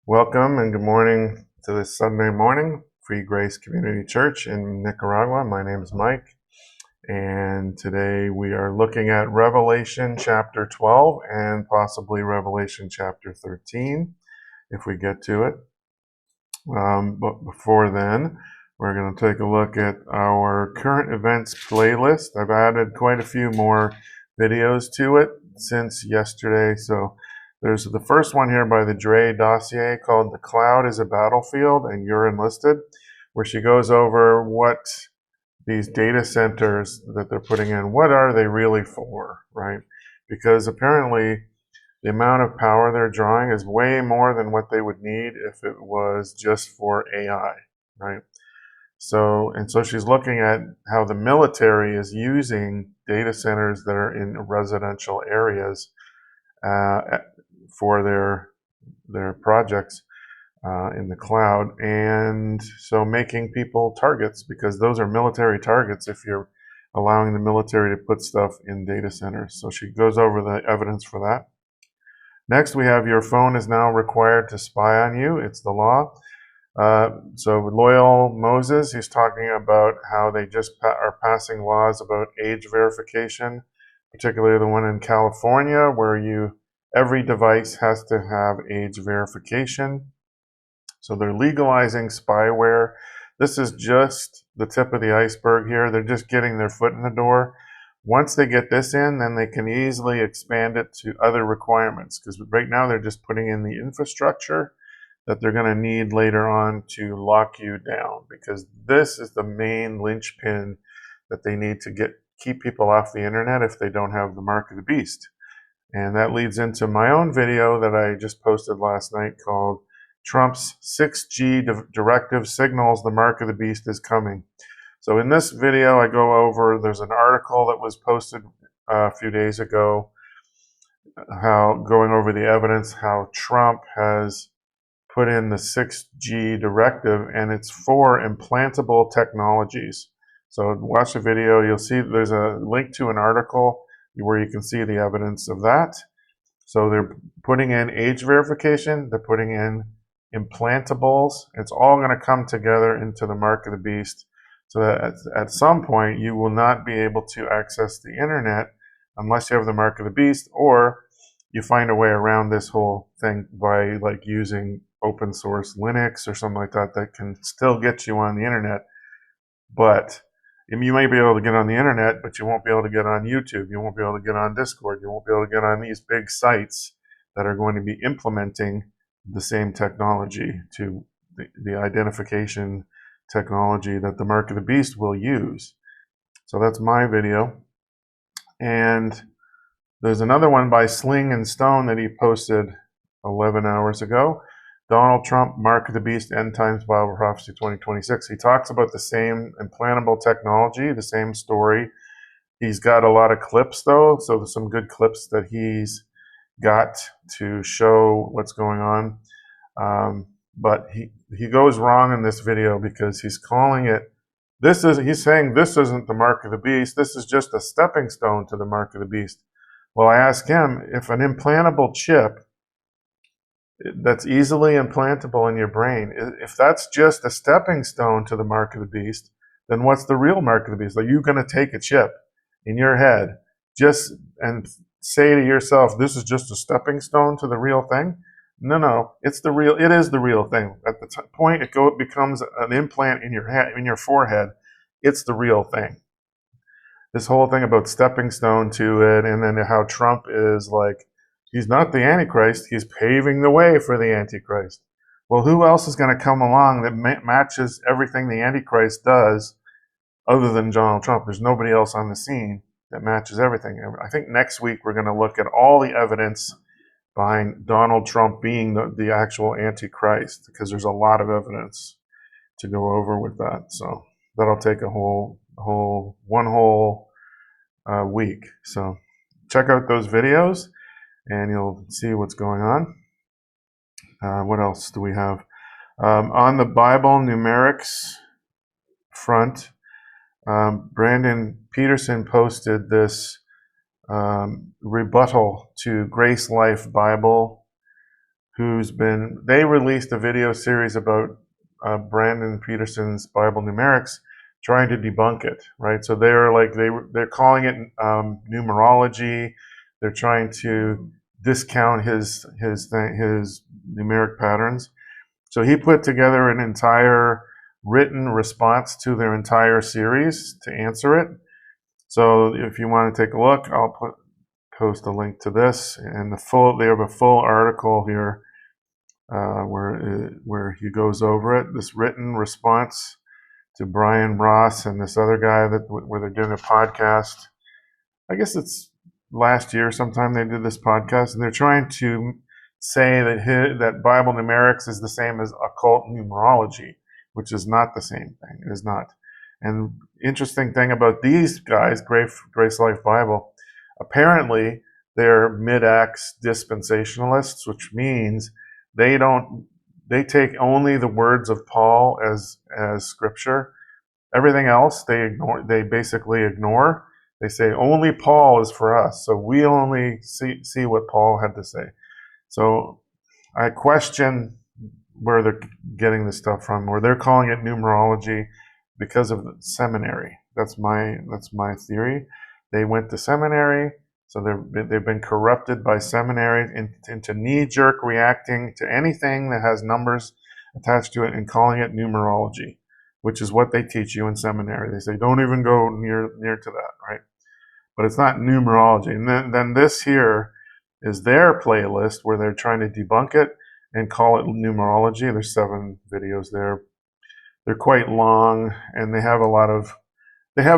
Welcome and good morning to this Sunday morning, Free Grace Community Church in Nicaragua. My name is Mike, and today we are looking at Revelation chapter 12 and possibly Revelation chapter 13 if we get to it. But before then, we're going to take a look at our current events playlist. I've added quite a few more videos to it since yesterday, so there's the first one here by the Dre Dossier called The Cloud is a Battlefield and You're Enlisted, where she goes over what these data centers that they're putting in, what are they really for, right? Because apparently the amount of power they're drawing is way more than what they would need if it was just for AI, right? So she's looking at how the military is using data centers that are in residential areas for their projects in the cloud, and so making people targets, because those are military targets if you're allowing the military to put stuff in data centers. So she goes over the evidence for that. Next, we have your phone is now required to spy on you. It's the law. So Loyal Moses, he's talking about how they just are passing laws about age verification, particularly the one in California where every device has to have age verification. So they're legalizing spyware. This is just the tip of the iceberg here. They're just getting their foot in the door. Once they get this in, then they can easily expand it to other requirements, because right now they're just putting in the infrastructure that they're going to need later on to lock you down, because this is the main linchpin that they need to keep people off the internet if they don't have the mark of the beast. And that leads into my own video that I just posted last night called Trump's 6G directive signals the mark of the beast is coming. So in this video, I go over, there's an article that was posted a few days ago, going over the evidence, how Trump has put in the 6G directive, and it's for implantable technologies. So watch the video, you'll see there's a link to an article where you can see the evidence of that. So they're putting in age verification, they're putting in implantables. It's all going to come together into the mark of the beast, so that at some point you will not be able to access the internet unless you have the mark of the beast, or you find a way around this whole thing by like using open source Linux or something like that that can still get you on the internet. But you may be able to get on the internet, but you won't be able to get on YouTube. You won't be able to get on Discord. You won't be able to get on these big sites that are going to be implementing the same technology, to the identification technology that the mark of the beast will use. So that's my video. And there's another one by Sling and Stone that he posted 11 hours ago. Donald Trump, Mark of the Beast, End Times Bible Prophecy 2026. He talks about the same implantable technology, the same story. He's got a lot of clips, though, so there's some good clips that he's got to show what's going on. But he goes wrong in this video, because he's calling it, he's saying this isn't the mark of the beast, this is just a stepping stone to the mark of the beast. Well, I asked him, if an implantable chip that's easily implantable in your brain, if that's just a stepping stone to the mark of the beast, then what's the real mark of the beast? Are you going to take a chip in your head and say to yourself, this is just a stepping stone to the real thing? No, it is the real thing. At the point it becomes an implant in your head, in your forehead, it's the real thing. This whole thing about stepping stone to it, and then how Trump is like, he's not the Antichrist, he's paving the way for the Antichrist. Well, who else is going to come along that matches everything the Antichrist does other than Donald Trump? There's nobody else on the scene that matches everything. I think next week we're going to look at all the evidence behind Donald Trump being the actual Antichrist, because there's a lot of evidence to go over with that. So that'll take one whole week. So check out those videos and you'll see what's going on. What else do we have? On the Bible numerics front, Brandon Peterson posted this rebuttal to Grace Life Bible, they released a video series about Brandon Peterson's Bible numerics, trying to debunk it, right? So they're calling it numerology. They're trying to discount his numeric patterns. So he put together an entire written response to their entire series to answer it. So if you want to take a look, I'll post a link to this, and they have a full article here where he goes over it. This written response to Brian Ross and this other guy where they're doing a podcast. I guess it's last year sometime they did this podcast, and they're trying to say that Bible numerics is the same as occult numerology, which is not the same thing. It is not. And interesting thing about these guys, Grace Life Bible, apparently they're mid-acts dispensationalists, which means they take only the words of Paul as scripture. Everything else they basically ignore. They say only Paul is for us, so we only see what Paul had to say. So I question where they're getting this stuff from, or they're calling it numerology because of the seminary. That's my theory. They went to seminary, so they've been corrupted by seminary into knee-jerk reacting to anything that has numbers attached to it and calling it numerology, which is what they teach you in seminary. They say don't even go near to that, right? But it's not numerology. And then this here is their playlist where they're trying to debunk it and call it numerology. There's 7 videos there. They're quite long, and they have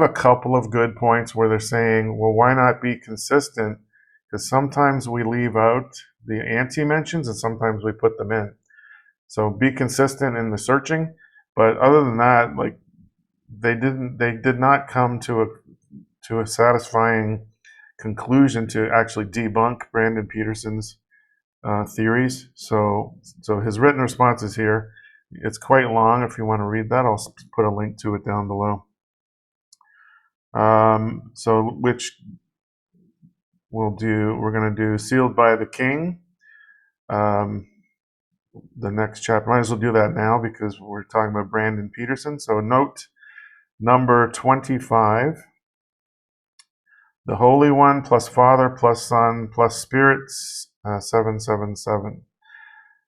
a couple of good points where they're saying, well, why not be consistent? Because sometimes we leave out the anti-mentions and sometimes we put them in. So be consistent in the searching. But other than that, like they did not come to a satisfying conclusion to actually debunk Brandon Peterson's theories. So his written response is here. It's quite long. If you want to read that, I'll put a link to it down below. Which we're going to do Sealed by the King. The next chapter. Might as well do that now because we're talking about Brandon Peterson. So note number 25. The Holy One plus Father plus Son plus Spirit, 777.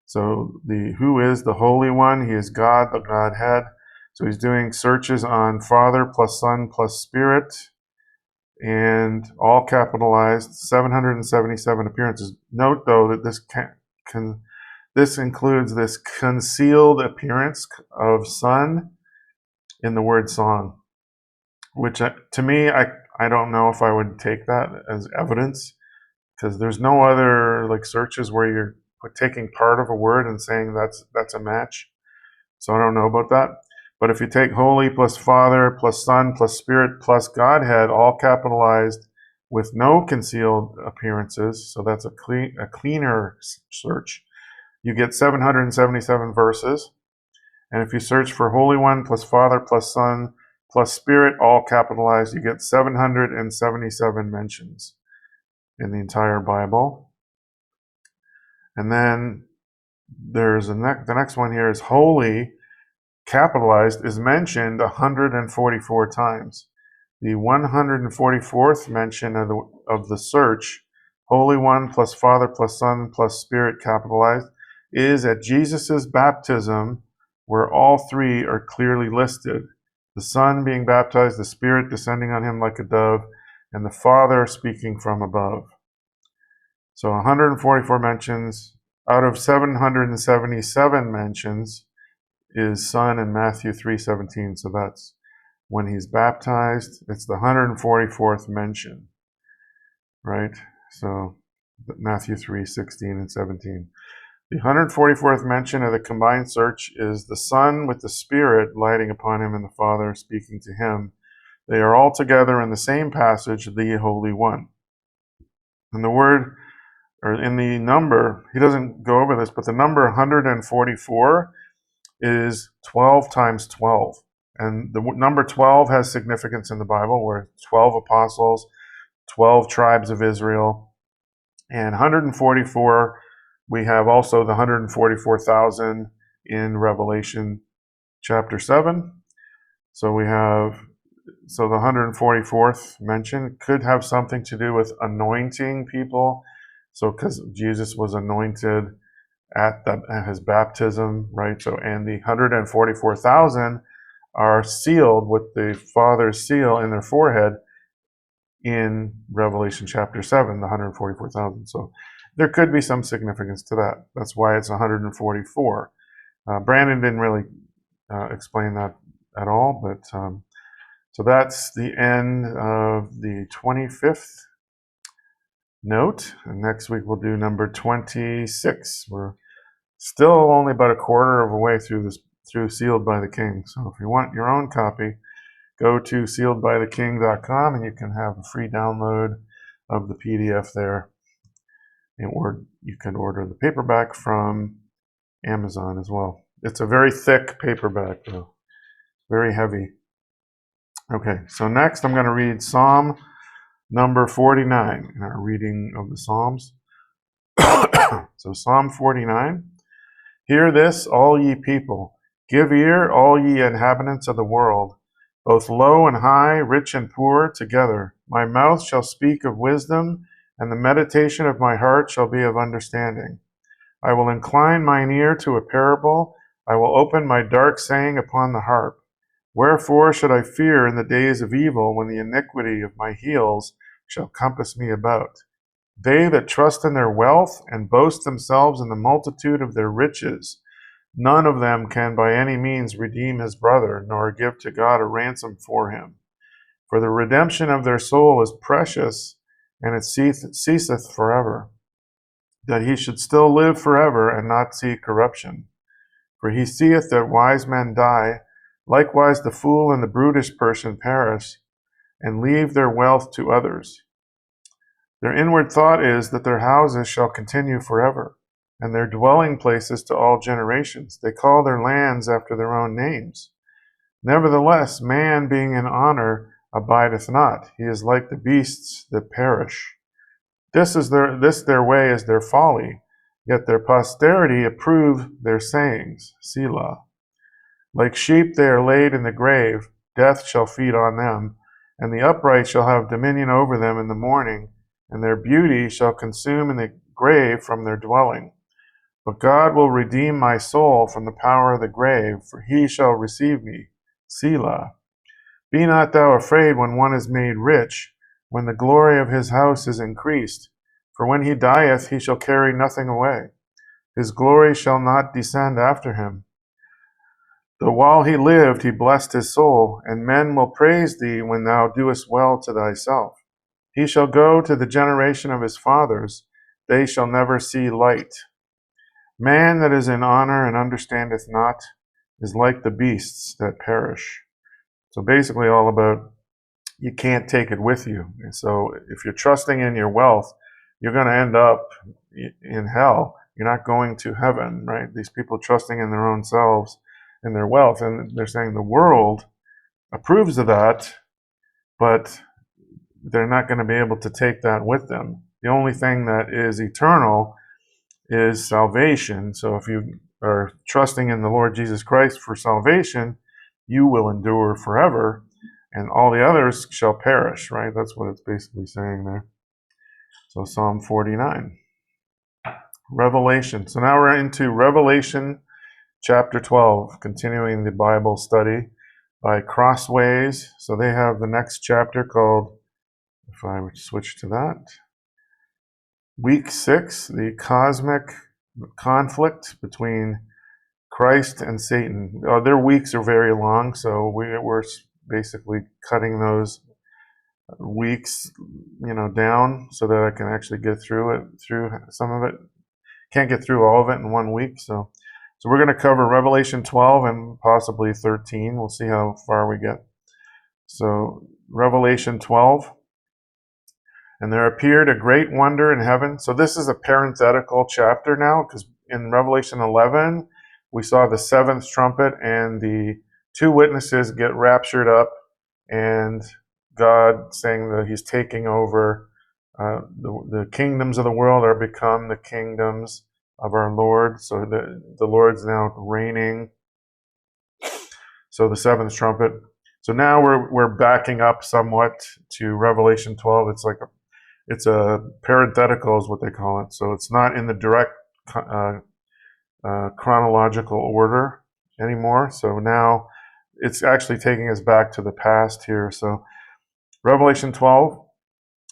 So who is the Holy One? He is God, the Godhead. So he's doing searches on Father plus Son plus Spirit, and all capitalized, 777 appearances. Note though that this includes this concealed appearance of Son in the word song, which to me, I don't know if I would take that as evidence, because there's no other like searches where you're taking part of a word and saying that's a match. So I don't know about that. But if you take Holy plus Father plus Son plus Spirit plus Godhead, all capitalized with no concealed appearances, so that's a cleaner search, you get 777 verses. And if you search for Holy One plus Father plus Son plus Spirit, all capitalized, you get 777 mentions in the entire Bible. And then there's the next one here is Holy, capitalized, is mentioned 144 times. The 144th mention of the search, Holy One plus Father plus Son plus Spirit capitalized, is at Jesus' baptism, where all 3 are clearly listed. The Son being baptized, the Spirit descending on him like a dove, and the Father speaking from above. So 144 mentions. Out of 777 mentions is Son in Matthew 3:17. So that's when he's baptized. It's the 144th mention, right? So Matthew 3:16 and 17. The 144th mention of the combined search is the Son with the Spirit lighting upon him and the Father speaking to him. They are all together in the same passage, the Holy One. And the word, or in the number, he doesn't go over this, but the number 144 is 12 times 12. And the number 12 has significance in the Bible, where 12 apostles, 12 tribes of Israel, and 144 We have also the 144,000 in Revelation chapter 7. So the 144th mention could have something to do with anointing people. So because Jesus was anointed at his baptism, right? So, and the 144,000 are sealed with the Father's seal in their forehead in Revelation chapter 7, the 144,000. So there could be some significance to that. That's why it's 144. Brandon didn't really explain that at all, but so that's the end of the 25th note. And next week we'll do number 26. We're still only about a quarter of a way through Sealed by the King. So if you want your own copy, go to sealedbytheking.com and you can have a free download of the PDF there. Or you can order the paperback from Amazon as well. It's a very thick paperback, though. Very heavy. Okay, so next I'm going to read Psalm number 49 in our reading of the Psalms. So Psalm 49. Hear this, all ye people. Give ear, all ye inhabitants of the world, both low and high, rich and poor, together. My mouth shall speak of wisdom, and the meditation of my heart shall be of understanding. I will incline mine ear to a parable. I will open my dark saying upon the harp. Wherefore should I fear in the days of evil, when the iniquity of my heels shall compass me about? They that trust in their wealth and boast themselves in the multitude of their riches, none of them can by any means redeem his brother, nor give to God a ransom for him. For the redemption of their soul is precious, and it ceaseth forever, that he should still live forever and not see corruption. For he seeth that wise men die, likewise the fool and the brutish person perish, and leave their wealth to others. Their inward thought is that their houses shall continue forever, and their dwelling places to all generations. They call their lands after their own names. Nevertheless, man being in honor abideth not. He is like the beasts that perish. This their way is their folly, yet their posterity approve their sayings. Selah. Like sheep they are laid in the grave, death shall feed on them, and the upright shall have dominion over them in the morning, and their beauty shall consume in the grave from their dwelling. But God will redeem my soul from the power of the grave, for he shall receive me. Selah. Be not thou afraid when one is made rich, when the glory of his house is increased. For when he dieth, he shall carry nothing away. His glory shall not descend after him. Though while he lived, he blessed his soul, and men will praise thee when thou doest well to thyself. He shall go to the generation of his fathers, they shall never see light. Man that is in honor and understandeth not is like the beasts that perish. So basically all about you can't take it with you. And so if you're trusting in your wealth, you're going to end up in hell. You're not going to heaven, right? These people trusting in their own selves and their wealth, and they're saying the world approves of that, but they're not going to be able to take that with them. The only thing that is eternal is salvation. So if you are trusting in the Lord Jesus Christ for salvation, you will endure forever, and all the others shall perish, right? That's what it's basically saying there. So Psalm 49. Revelation. So now we're into Revelation chapter 12, continuing the Bible study by Crossways. So they have the next chapter called, if I would switch to that, Week 6, the cosmic conflict between Christ and Satan. Their weeks are very long, so we're basically cutting those weeks, down so that I can actually get through some of it. Can't get through all of it in 1 week, so we're going to cover Revelation 12 and possibly 13. We'll see how far we get. So Revelation 12. And there appeared a great wonder in heaven. So this is a parenthetical chapter now, because in Revelation 11, we saw the seventh trumpet and the two witnesses get raptured up, and God saying that he's taking over. The kingdoms of the world are become the kingdoms of our Lord. So the Lord's now reigning. So the seventh trumpet. So now we're backing up somewhat to Revelation 12. It's a parenthetical is what they call it. So it's not in the direct chronological order anymore. So now it's actually taking us back to the past here. So Revelation 12,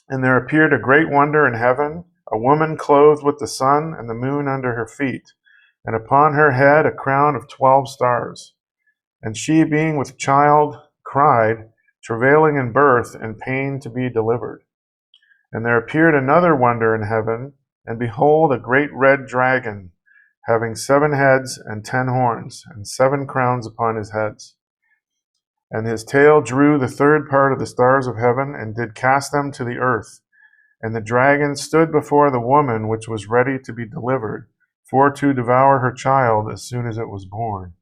and there appeared a great wonder in heaven, a woman clothed with the sun and the moon under her feet, and upon her head a crown of 12 stars. And she, being with child, cried, travailing in birth and pain to be delivered. And there appeared another wonder in heaven, and behold, a great red dragon, having 7 heads and 10 horns, and 7 crowns upon his heads. And his tail drew the third part of the stars of heaven, and did cast them to the earth. And the dragon stood before the woman which was ready to be delivered, for to devour her child as soon as it was born.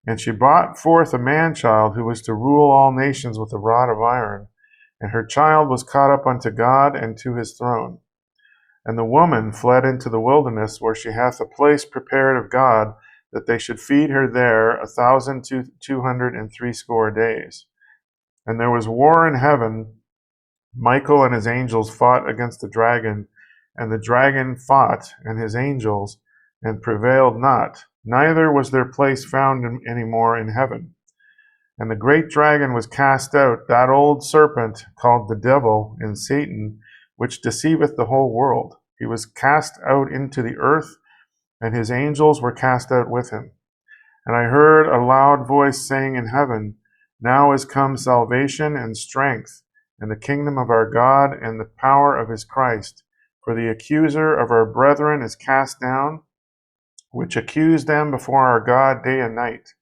And she brought forth a man-child who was to rule all nations with a rod of iron. And her child was caught up unto God and to his throne. And the woman fled into the wilderness, where she hath a place prepared of God, that they should feed her there 1,260 days. And there was war in heaven. Michael and his angels fought against the dragon, and the dragon fought and his angels, and prevailed not, neither was their place found any more in heaven. And the great dragon was cast out, that old serpent called the devil and Satan, which deceiveth the whole world. He was cast out into the earth, and his angels were cast out with him. And I heard a loud voice saying in heaven, Now is come salvation and strength, and the kingdom of our God, and the power of his Christ. For the accuser of our brethren is cast down, which accused them before our God day and night.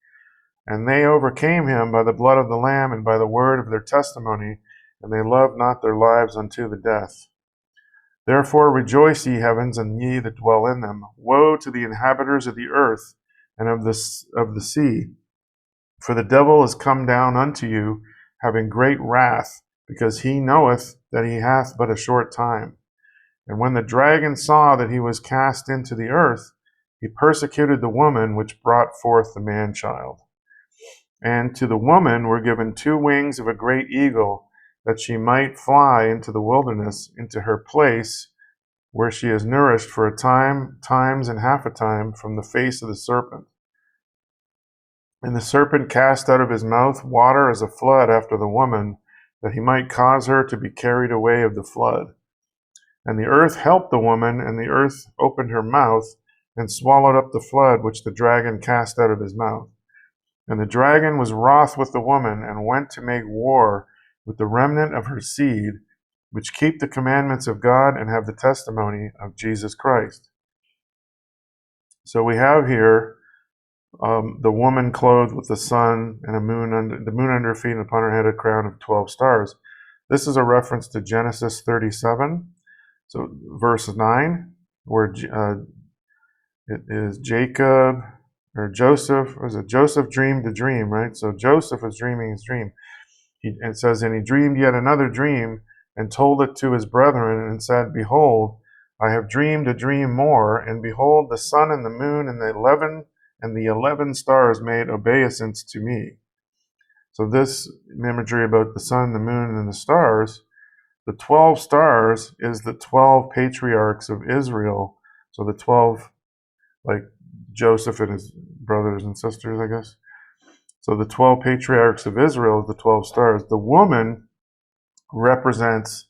And they overcame him by the blood of the Lamb and by the word of their testimony, and they loved not their lives unto the death. Therefore rejoice, ye heavens, and ye that dwell in them. Woe to the inhabitants of the earth and of the sea, for the devil is come down unto you, having great wrath, because he knoweth that he hath but a short time. And when the dragon saw that he was cast into the earth, he persecuted the woman which brought forth the man-child. And to the woman were given 2 wings of a great eagle, that she might fly into the wilderness, into her place, where she is nourished for a time, times and half a time, from the face of the serpent. And the serpent cast out of his mouth water as a flood after the woman, that he might cause her to be carried away of the flood. And the earth helped the woman, and the earth opened her mouth, and swallowed up the flood which the dragon cast out of his mouth. And the dragon was wroth with the woman, and went to make war with the remnant of her seed, which keep the commandments of God and have the testimony of Jesus Christ. So we have here the woman clothed with the sun and the moon under her feet, and upon her head a crown of 12 stars. This is a reference to Genesis 37, so verse 9, where it is Jacob or Joseph. Was it Joseph dreamed a dream, right? So Joseph was dreaming his dream. It says, and he dreamed yet another dream, and told it to his brethren, and said, Behold, I have dreamed a dream more, and behold, the sun and the moon and the 11 stars made obeisance to me. So this imagery about the sun, the moon, and the stars, the 12 stars is the 12 patriarchs of Israel. So the 12, like Joseph and his brothers and sisters, I guess. So the 12 patriarchs of Israel is the 12 stars. The woman represents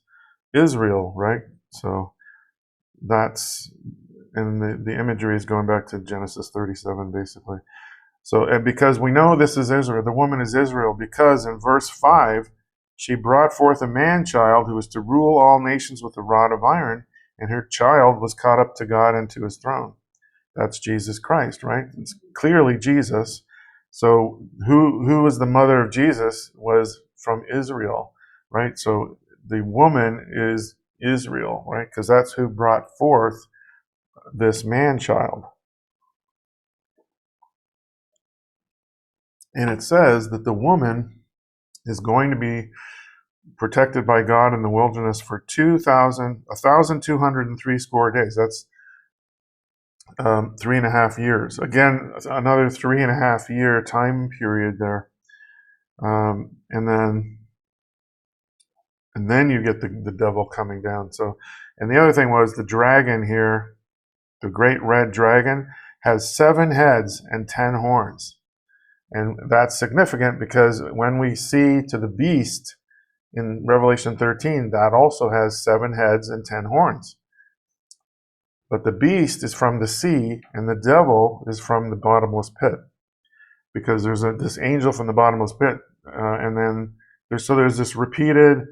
Israel, right? So that's, and the imagery is going back to Genesis 37, basically. So, and because we know this is Israel, the woman is Israel, because in verse 5, she brought forth a man-child who was to rule all nations with a rod of iron, and her child was caught up to God and to his throne. That's Jesus Christ, right? It's clearly Jesus. So who was the mother of Jesus was from Israel, right? So the woman is Israel, right? Because that's who brought forth this man-child. And it says that the woman is going to be protected by God in the wilderness for 1,260 days. 3.5 years. Again, another 3.5 year time period there. And then you get the devil coming down. So, and the other thing was the dragon here, the great red dragon, has 7 heads and 10 horns. And that's significant because when we see to the beast in Revelation 13, that also has 7 heads and 10 horns. But the beast is from the sea, and the devil is from the bottomless pit. Because there's this angel from the bottomless pit, and then there's this repeated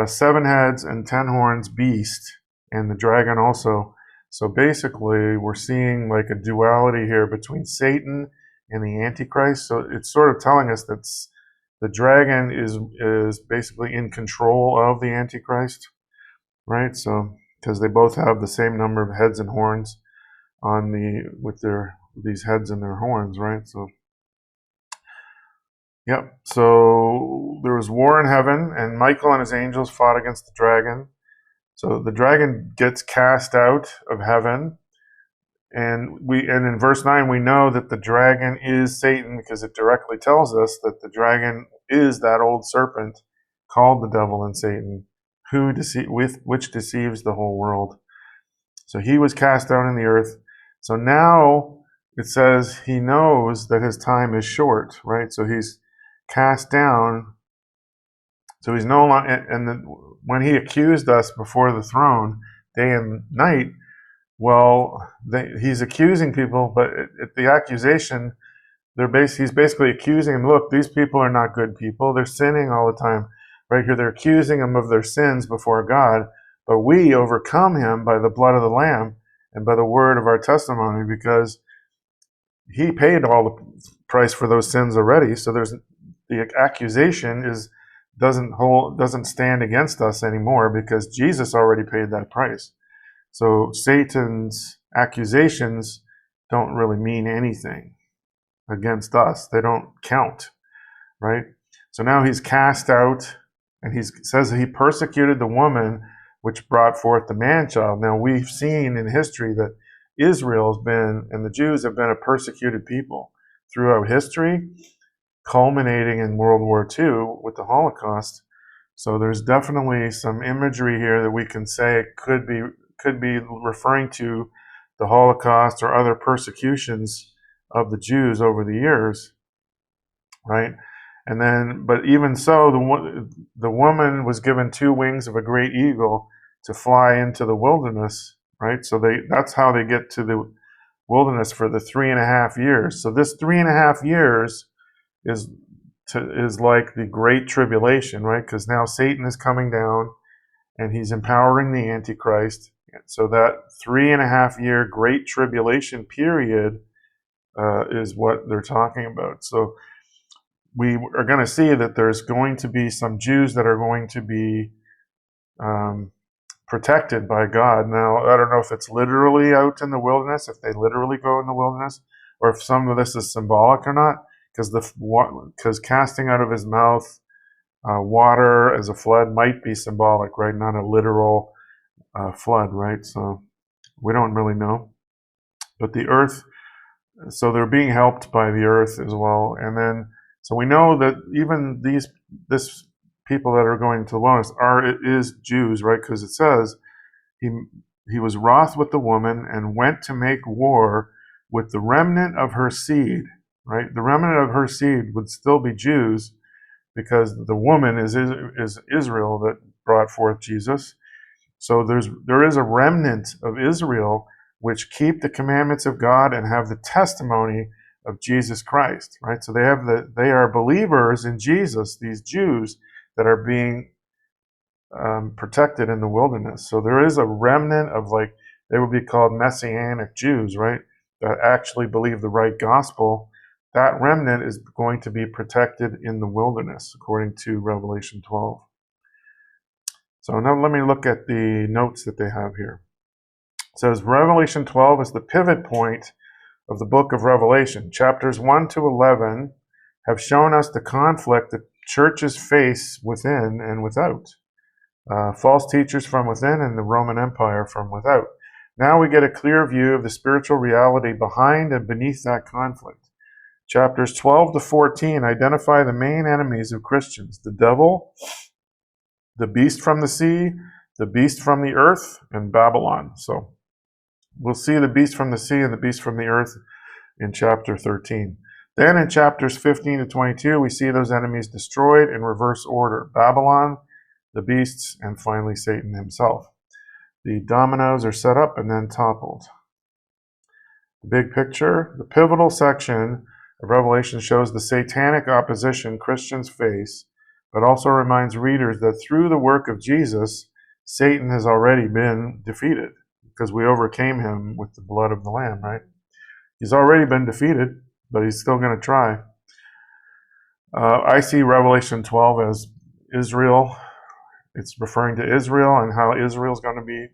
7 heads and 10 horns beast, and the dragon also. So basically, we're seeing like a duality here between Satan and the Antichrist. So it's sort of telling us that the dragon is basically in control of the Antichrist, right? So because they both have the same number of heads and horns on with these heads and their horns, right? So yep. So there was war in heaven, and Michael and his angels fought against the dragon. So the dragon gets cast out of heaven, and in verse 9 we know that the dragon is Satan because it directly tells us that the dragon is that old serpent called the devil and Satan, which deceives the whole world. So he was cast down in the earth. So now it says he knows that his time is short, right? So he's cast down. So he's no longer, and when he accused us before the throne day and night, well, he's accusing people, but at the accusation, he's basically accusing them. Look, these people are not good people. They're sinning all the time. Right here, they're accusing them of their sins before God, but we overcome him by the blood of the Lamb and by the word of our testimony, because he paid all the price for those sins already. So the accusation doesn't stand against us anymore because Jesus already paid that price. So Satan's accusations don't really mean anything against us. They don't count, right? So now he's cast out, and he says that he persecuted the woman which brought forth the man-child. Now we've seen in history that Israel's been, and the Jews have been, a persecuted people throughout history, culminating in World War II with the Holocaust. So there's definitely some imagery here that we can say could be referring to the Holocaust or other persecutions of the Jews over the years, right? And then, but even so, the woman was given 2 wings of a great eagle to fly into the wilderness, right? So that's how they get to the wilderness for the 3.5 years. So this 3.5 years is like the Great Tribulation, right? Because now Satan is coming down and he's empowering the Antichrist. So that 3.5 year Great Tribulation period is what they're talking about. So we are going to see that there's going to be some Jews that are going to be protected by God. Now, I don't know if it's literally out in the wilderness, if they literally go in the wilderness, or if some of this is symbolic or not, because casting out of his mouth water as a flood might be symbolic, right? Not a literal flood, right? So we don't really know. But the earth, so they're being helped by the earth as well. And then, so we know that even this people that are going to the wilderness is Jews, right? Because it says he was wroth with the woman and went to make war with the remnant of her seed, right? The remnant of her seed would still be Jews because the woman is Israel that brought forth Jesus. So there is a remnant of Israel which keep the commandments of God and have the testimony of Jesus Christ, right? So they are believers in Jesus, these Jews that are being protected in the wilderness. So there is a remnant of, like, they would be called Messianic Jews, right? That actually believe the right gospel. That remnant is going to be protected in the wilderness, according to Revelation 12. So now let me look at the notes that they have here. It says Revelation 12 is the pivot point of the book of Revelation. Chapters 1 to 11 have shown us the conflict that churches face within and without. False teachers from within and the Roman Empire from without. Now we get a clear view of the spiritual reality behind and beneath that conflict. Chapters 12 to 14 identify the main enemies of Christians: the devil, the beast from the sea, the beast from the earth, and Babylon. So we'll see the beast from the sea and the beast from the earth in chapter 13. Then in chapters 15 to 22, we see those enemies destroyed in reverse order: Babylon, the beasts, and finally Satan himself. The dominoes are set up and then toppled. The big picture, the pivotal section of Revelation shows the satanic opposition Christians face, but also reminds readers that through the work of Jesus, Satan has already been defeated, because we overcame him with the blood of the Lamb, right? He's already been defeated, but he's still going to try. I see Revelation 12 as Israel. It's referring to Israel and how Israel's going to be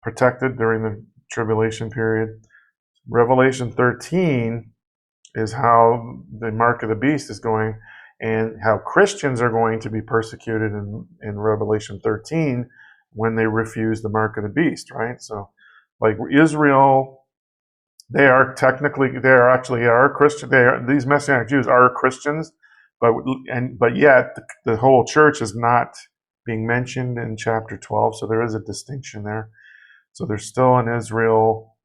protected during the tribulation period. Revelation 13 is how the mark of the beast is going, and how Christians are going to be persecuted in Revelation 13 when they refuse the mark of the beast, right? So, like Israel, they are actually Christian. These Messianic Jews are Christians, but yet the whole church is not being mentioned in chapter 12. So there is a distinction there. So there's still an Israel,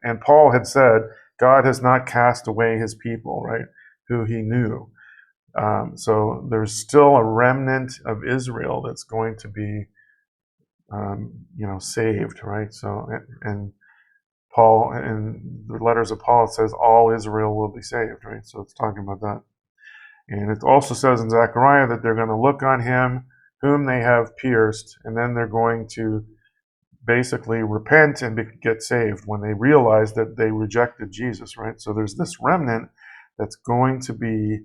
and Paul had said God has not cast away his people, right, who he knew. So there's still a remnant of Israel that's going to be, saved, right? So, and Paul, in the letters of Paul, it says all Israel will be saved, right? So it's talking about that. And it also says in Zechariah that they're going to look on him whom they have pierced, and then they're going to basically repent and get saved when they realize that they rejected Jesus, right? So there's this remnant that's going to be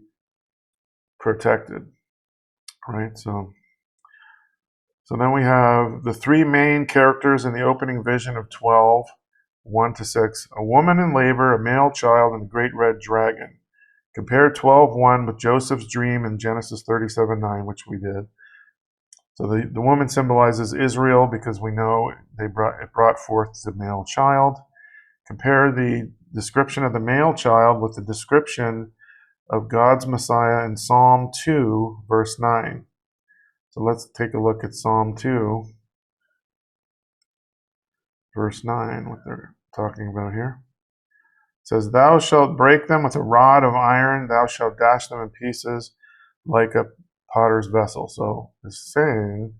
protected, right? So then we have the three main characters in the opening vision of 12, 1 to 6. A woman in labor, a male child, and a great red dragon. Compare 12:1 with Joseph's dream in Genesis 37:9, which we did. So the woman symbolizes Israel because we know it brought forth the male child. Compare the description of the male child with the description of God's Messiah in Psalm 2, verse 9. So let's take a look at Psalm 2, verse 9, what they're talking about here. It says, "Thou shalt break them with a rod of iron, thou shalt dash them in pieces like a potter's vessel." So it's saying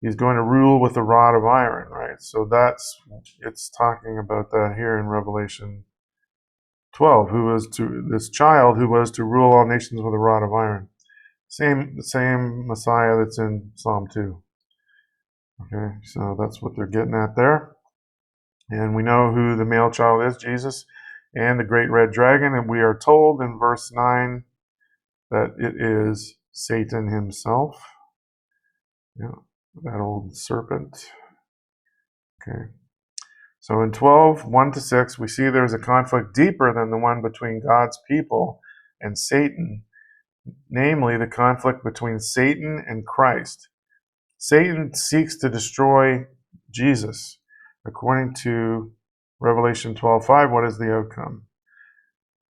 he's going to rule with a rod of iron, right? So it's talking about that here in Revelation 12, this child who was to rule all nations with a rod of iron. The same Messiah that's in Psalm 2. Okay, so that's what they're getting at there. And we know who the male child is, Jesus, and the great red dragon, and we are told in verse 9 that it is Satan himself. Yeah, that old serpent. Okay. So in 12, 1 to 6, we see there's a conflict deeper than the one between God's people and Satan, namely the conflict between Satan and Christ. Satan seeks to destroy Jesus. According to Revelation 12:5, what is the outcome?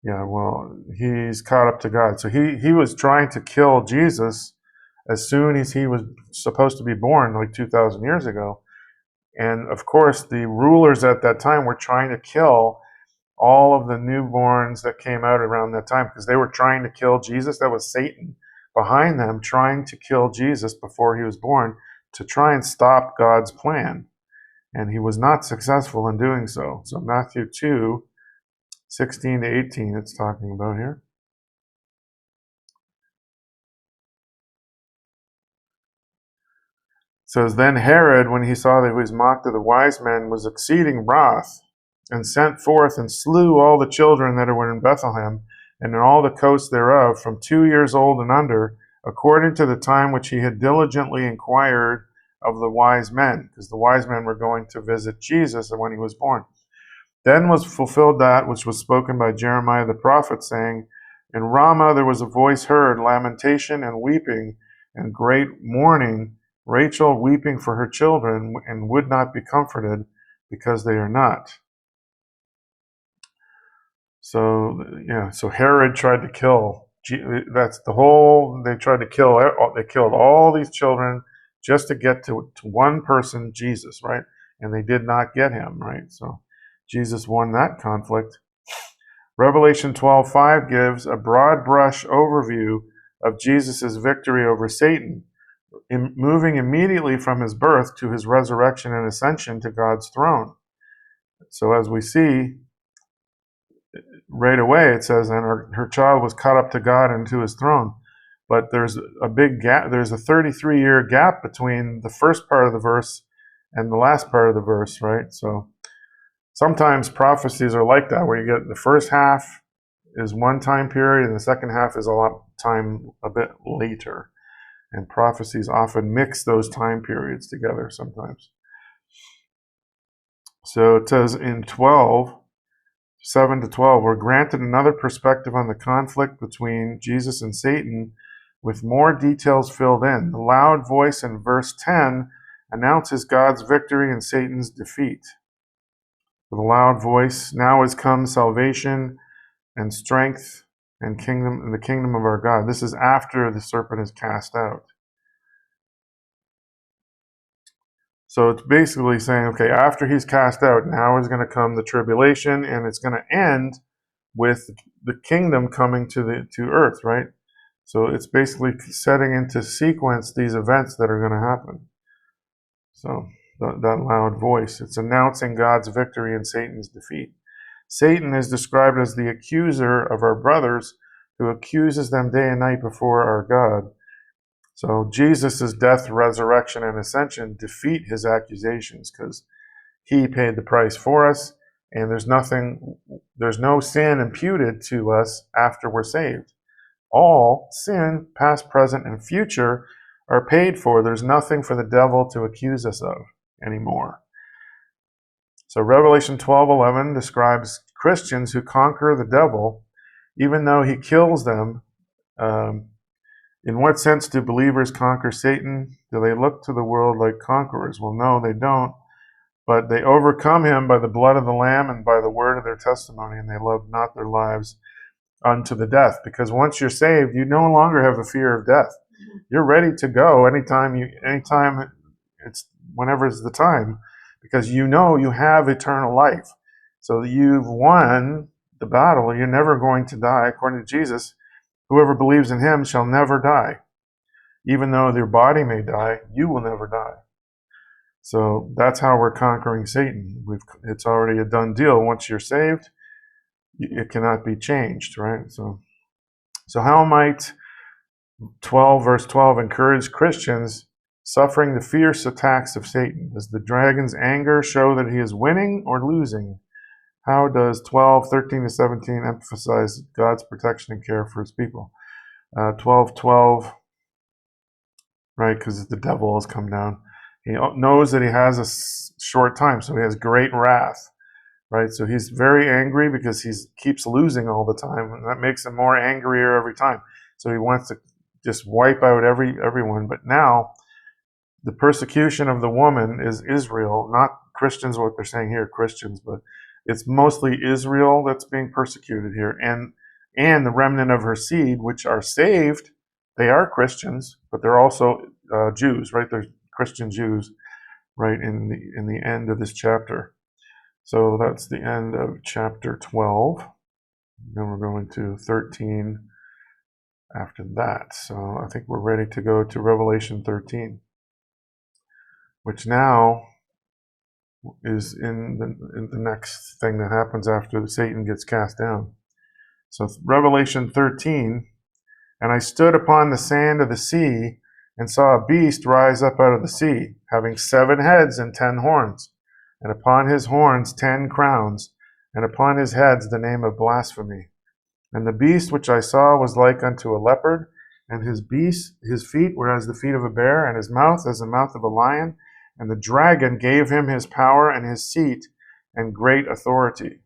Yeah, well, he's caught up to God. So he was trying to kill Jesus as soon as he was supposed to be born, like 2,000 years ago. And of course, the rulers at that time were trying to kill all of the newborns that came out around that time because they were trying to kill Jesus. That was Satan behind them trying to kill Jesus before he was born to try and stop God's plan. And he was not successful in doing so. So Matthew 2, 16 to 18, it's talking about here. It says, "Then Herod, when he saw that he was mocked of the wise men, was exceeding wroth, and sent forth and slew all the children that were in Bethlehem, and in all the coasts thereof, from 2 years old and under, according to the time which he had diligently inquired of the wise men," because the wise men were going to visit Jesus when he was born. "Then was fulfilled that which was spoken by Jeremiah the prophet, saying, In Ramah there was a voice heard, lamentation and weeping, and great mourning, Rachel weeping for her children, and would not be comforted, because they are not. So, so Herod tried to kill. That's the whole. They tried to kill. They killed all these children just to get to one person, Jesus, right? And they did not get him, right? So Jesus won that conflict. Revelation 12:5 gives a broad brush overview of Jesus' victory over Satan, moving immediately from his birth to his resurrection and ascension to God's throne. So as we see, right away it says, and her child was caught up to God and to his throne. But there's a big gap. There's a 33-year gap between the first part of the verse and the last part of the verse, right? So sometimes prophecies are like that, where you get the first half is one time period and the second half is a bit later. And prophecies often mix those time periods together sometimes. So it says in 7-12, we're granted another perspective on the conflict between Jesus and Satan with more details filled in. The loud voice in verse 10 announces God's victory and Satan's defeat. With a loud voice, now has come salvation and strength and the kingdom of our God. This is after the serpent is cast out. So it's basically saying, okay, after he's cast out, now is going to come the tribulation, and it's going to end with the kingdom coming to earth, right? So it's basically setting into sequence these events that are going to happen. So that loud voice, it's announcing God's victory and Satan's defeat. Satan is described as the accuser of our brothers, who accuses them day and night before our God. So Jesus' death, resurrection, and ascension defeat his accusations because he paid the price for us, and there's no sin imputed to us after we're saved. All sin, past, present, and future, are paid for. There's nothing for the devil to accuse us of anymore. So Revelation 12:11 describes Christians who conquer the devil, even though he kills them. In what sense do believers conquer Satan? Do they look to the world like conquerors? Well, no, they don't. But they overcome him by the blood of the Lamb and by the word of their testimony, and they love not their lives unto the death. Because once you're saved, you no longer have a fear of death. You're ready to go anytime it's whenever is the time, because you know you have eternal life. So you've won the battle. You're never going to die. According to Jesus, whoever believes in him shall never die. Even though their body may die, you will never die. So that's how we're conquering Satan. It's already a done deal. Once you're saved, it cannot be changed, right? So how might 12 verse 12 encourage Christians suffering the fierce attacks of Satan? Does the dragon's anger show that he is winning or losing? How does 12:13-17 emphasize God's protection and care for his people? 12:12, right, because the devil has come down. He knows that he has a short time, so he has great wrath, right? So he's very angry because he keeps losing all the time, and that makes him more angrier every time. So he wants to just wipe out everyone. But now, the persecution of the woman is Israel, not Christians, what they're saying here, Christians, but it's mostly Israel that's being persecuted here, and the remnant of her seed, which are saved. They are Christians, but they're also Jews, right? They're Christian Jews, right, in the end of this chapter. So that's the end of chapter 12. Then we're going to 13 after that. So I think we're ready to go to Revelation 13, which now is in the next thing that happens after Satan gets cast down. So Revelation 13, and I stood upon the sand of the sea and saw a beast rise up out of the sea, having 7 heads and 10 horns, and upon his horns 10 crowns, and upon his heads the name of blasphemy. And the beast which I saw was like unto a leopard, and his feet were as the feet of a bear, and his mouth as the mouth of a lion. And the dragon gave him his power and his seat and great authority.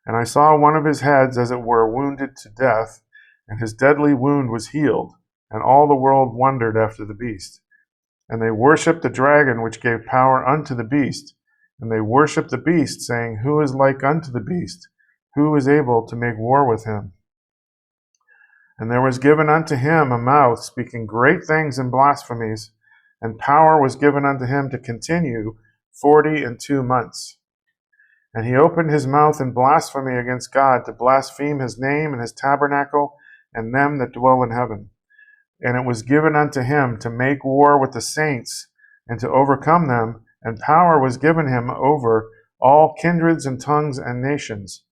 And I saw one of his heads as it were wounded to death, and his deadly wound was healed. And all the world wondered after the beast. And they worshipped the dragon which gave power unto the beast. And they worshipped the beast, saying, Who is like unto the beast? Who is able to make war with him? And there was given unto him a mouth, speaking great things and blasphemies, and power was given unto him to continue 42 months. And he opened his mouth in blasphemy against God, to blaspheme his name and his tabernacle, and them that dwell in heaven. And it was given unto him to make war with the saints, and to overcome them, and power was given him over all kindreds and tongues and nations.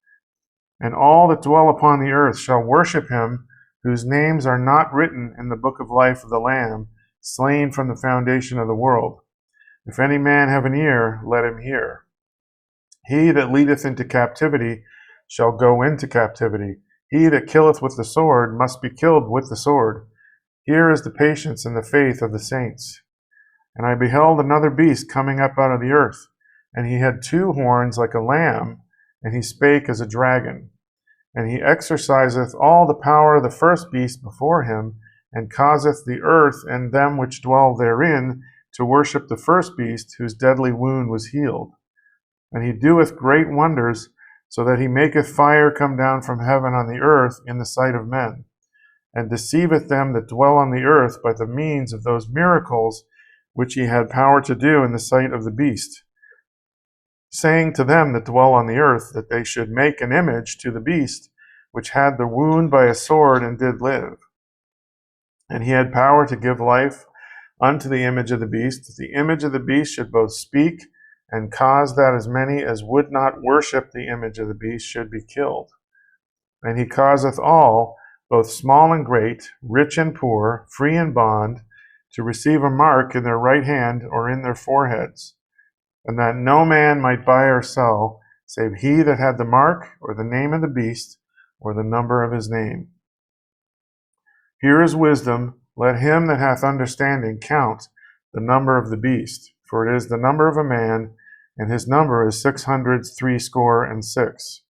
And all that dwell upon the earth shall worship him, whose names are not written in the book of life of the Lamb, slain from the foundation of the world. If any man have an ear, let him hear. He that leadeth into captivity shall go into captivity. He that killeth with the sword must be killed with the sword. Here is the patience and the faith of the saints. And I beheld another beast coming up out of the earth, and he had 2 horns like a lamb, and he spake as a dragon. And he exerciseth all the power of the first beast before him, and causeth the earth and them which dwell therein to worship the first beast, whose deadly wound was healed. And he doeth great wonders, so that he maketh fire come down from heaven on the earth in the sight of men, and deceiveth them that dwell on the earth by the means of those miracles which he had power to do in the sight of the beast, saying to them that dwell on the earth that they should make an image to the beast, which had the wound by a sword and did live. And he had power to give life unto the image of the beast, that the image of the beast should both speak and cause that as many as would not worship the image of the beast should be killed. And he causeth all, both small and great, rich and poor, free and bond, to receive a mark in their right hand or in their foreheads, and that no man might buy or sell, save he that had the mark, or the name of the beast, or the number of his name. Here is wisdom. Let him that hath understanding count the number of the beast, for it is the number of a man, and his number is 666.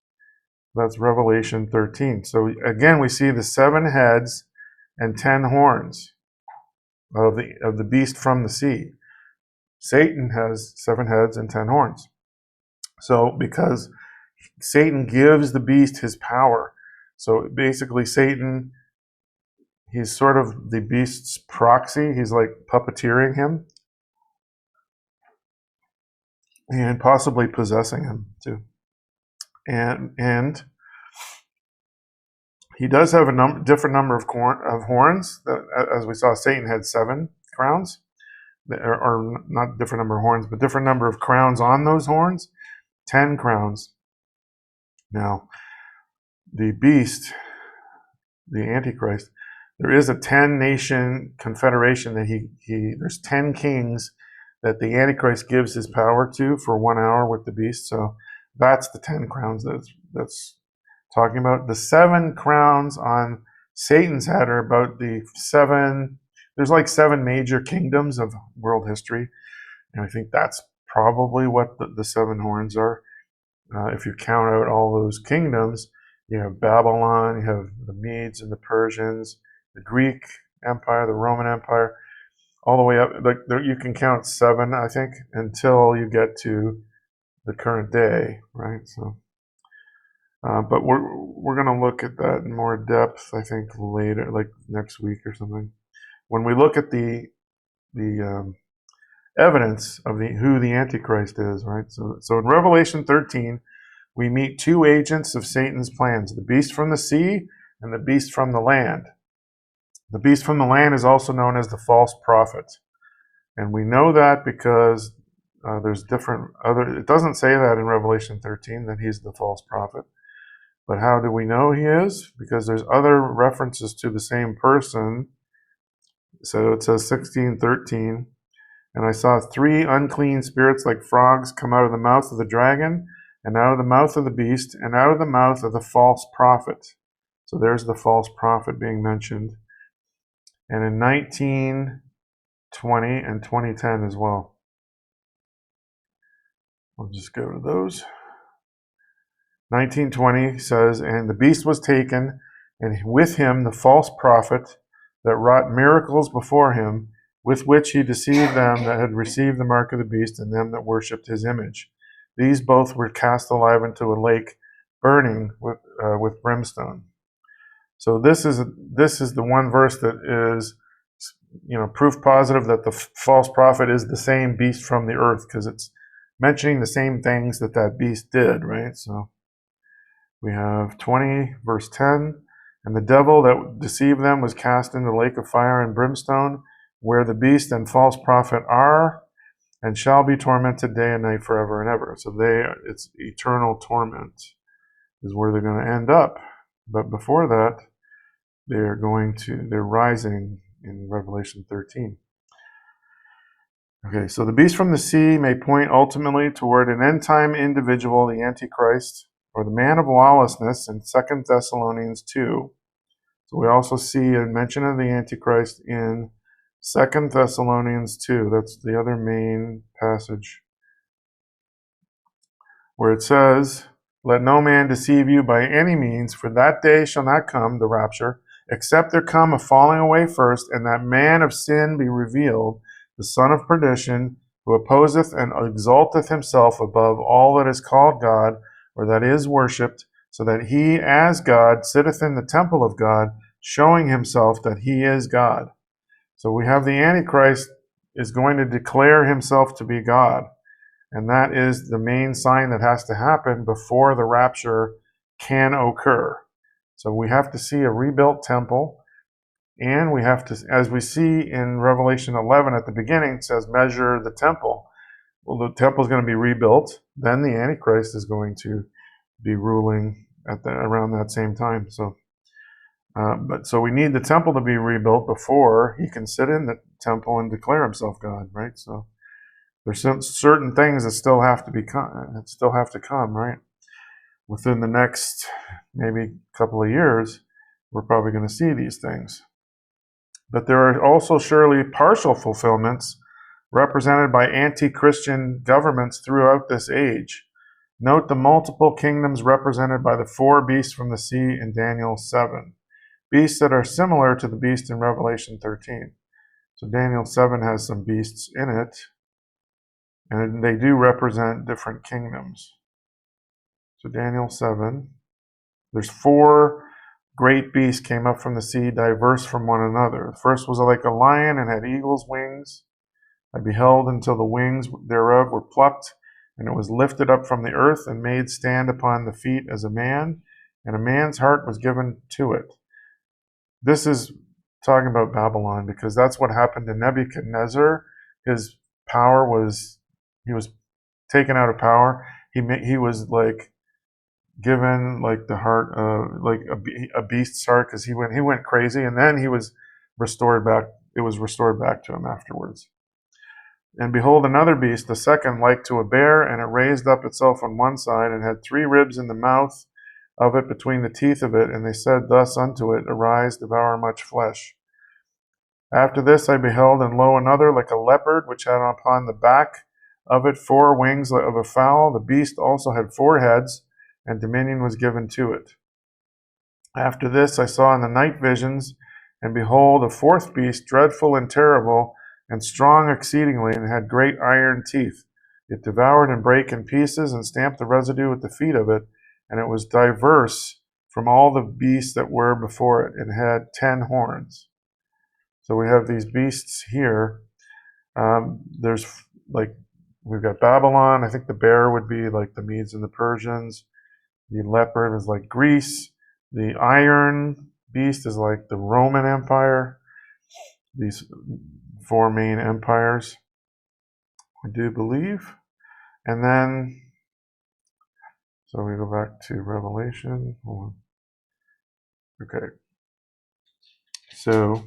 That's Revelation 13. So again, we see the 7 heads and 10 horns of the beast from the sea. Satan has 7 heads and 10 horns. So because Satan gives the beast his power. So basically Satan, he's sort of the beast's proxy. He's like puppeteering him and possibly possessing him too. And he does have a different number of horns. As we saw, Satan had 7 crowns, or not different number of horns, but different number of crowns on those horns. 10 crowns. Now, the beast, the Antichrist, there is a 10-nation confederation that there's 10 kings that the Antichrist gives his power to for 1 hour with the beast. So that's the 10 crowns that's talking about. The 7 crowns on Satan's head are about the 7, there's like 7 major kingdoms of world history. And I think that's probably what the 7 horns are. If you count out all those kingdoms, you have Babylon, you have the Medes and the Persians, the Greek Empire, the Roman Empire, all the way up. Like you can count 7, I think, until you get to the current day, right? So, but we're going to look at that in more depth, I think, later, like next week or something, when we look at the evidence of who the Antichrist is, right? So in Revelation 13, we meet 2 agents of Satan's plans: the beast from the sea and the beast from the land. The beast from the land is also known as the false prophet, and we know that because there's different other. It doesn't say that in Revelation 13 that he's the false prophet, but how do we know he is? Because there's other references to the same person. So it says 16:13. And I saw 3 unclean spirits like frogs come out of the mouth of the dragon, and out of the mouth of the beast, and out of the mouth of the false prophet. So there's the false prophet being mentioned. And in 1920 and 2010 as well. We'll just go to those. 1920 says, And the beast was taken, and with him the false prophet that wrought miracles before him, with which he deceived them that had received the mark of the beast and them that worshipped his image. These both were cast alive into a lake, burning with brimstone. So this is the one verse that is, proof positive that the false prophet is the same beast from the earth, because it's mentioning the same things that beast did, right? So we have 20 verse 10, and the devil that deceived them was cast into the lake of fire and brimstone, where the beast and false prophet are, and shall be tormented day and night forever and ever. So it's eternal torment is where they're going to end up. But before that, they're rising in Revelation 13. Okay, so the beast from the sea may point ultimately toward an end-time individual, the Antichrist, or the man of lawlessness in 2 Thessalonians 2. So we also see a mention of the Antichrist in 2 Thessalonians 2. That's the other main passage, where it says, "Let no man deceive you by any means, for that day shall not come," the rapture, "except there come a falling away first, and that man of sin be revealed, the son of perdition, who opposeth and exalteth himself above all that is called God, or that is worshipped, so that he as God sitteth in the temple of God, showing himself that he is God." So we have the Antichrist is going to declare himself to be God. And that is the main sign that has to happen before the rapture can occur. So we have to see a rebuilt temple, and we have to, as we see in Revelation 11 at the beginning, it says, measure the temple. Well, the temple is going to be rebuilt. Then the Antichrist is going to be ruling around that same time. So we need the temple to be rebuilt before he can sit in the temple and declare himself God, right? So there's certain things that still have to come, right? Within the next maybe couple of years, we're probably going to see these things. But there are also surely partial fulfillments represented by anti-Christian governments throughout this age. Note the multiple kingdoms represented by the 4 beasts from the sea in Daniel 7. Beasts that are similar to the beast in Revelation 13. So Daniel 7 has some beasts in it, and they do represent different kingdoms. So Daniel 7, there's 4 great beasts came up from the sea, diverse from one another. The first was like a lion and had eagle's wings. I beheld until the wings thereof were plucked, and it was lifted up from the earth and made stand upon the feet as a man, and a man's heart was given to it. This is talking about Babylon, because that's what happened to Nebuchadnezzar. His power he was taken out of power. He was like given like the heart of like a beast's heart, because he went crazy, and then he was restored back. It was restored back to him afterwards. And behold, another beast, the second, like to a bear, and it raised up itself on one side, and had 3 ribs in the mouth of it between the teeth of it, and they said thus unto it, Arise, devour much flesh. After this I beheld, and lo, another like a leopard, which had upon the back of it 4 wings of a fowl. The beast also had 4 heads, and dominion was given to it. After this I saw in the night visions, and behold, a 4th beast, dreadful and terrible, and strong exceedingly, and had great iron teeth. It devoured and brake in pieces, and stamped the residue with the feet of it, and it was diverse from all the beasts that were before it, and had 10 horns. So we have these beasts here. There's like, we've got Babylon. I think the bear would be like the Medes and the Persians. The leopard is like Greece. The iron beast is like the Roman Empire. These 4 main empires, I do believe. And then, so we go back to Revelation. Hold on. Okay. So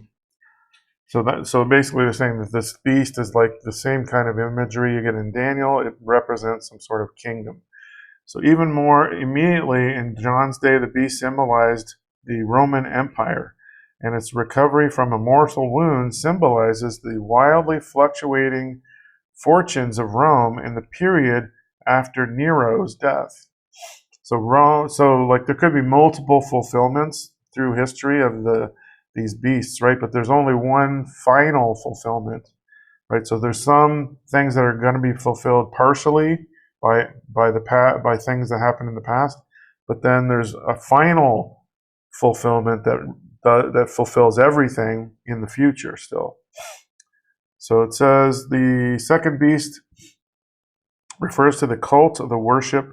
basically they're saying that this beast is like the same kind of imagery you get in Daniel. It represents some sort of kingdom. So even more immediately in John's day, the beast symbolized the Roman Empire, and its recovery from a mortal wound symbolizes the wildly fluctuating fortunes of Rome in the period after Nero's death. So like there could be multiple fulfillments through history of these beasts, right? But there's only one final fulfillment, right? So there's some things that are going to be fulfilled partially by things that happened in the past, but then there's a final fulfillment that fulfills everything in the future still. So it says the second beast refers to the cult of the worship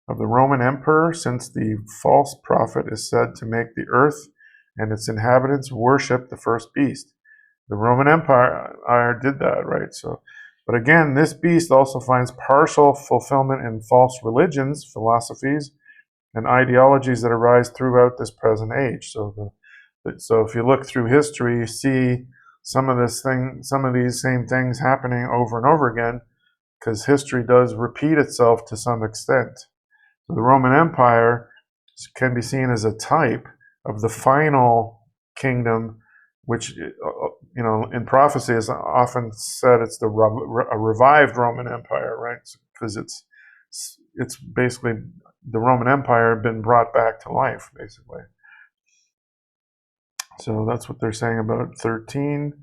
of the Roman emperor, since the false prophet is said to make the earth and its inhabitants worship the first beast. The Roman Empire did that, right? So, but again, this beast also finds partial fulfillment in false religions, philosophies, and ideologies that arise throughout this present age. So if you look through history, you see some of these same things happening over and over again, because history does repeat itself to some extent. So the Roman Empire can be seen as a type of the final kingdom, which, in prophecy is often said it's a revived Roman Empire, right? Because it's basically the Roman Empire been brought back to life, basically. So that's what they're saying about 13.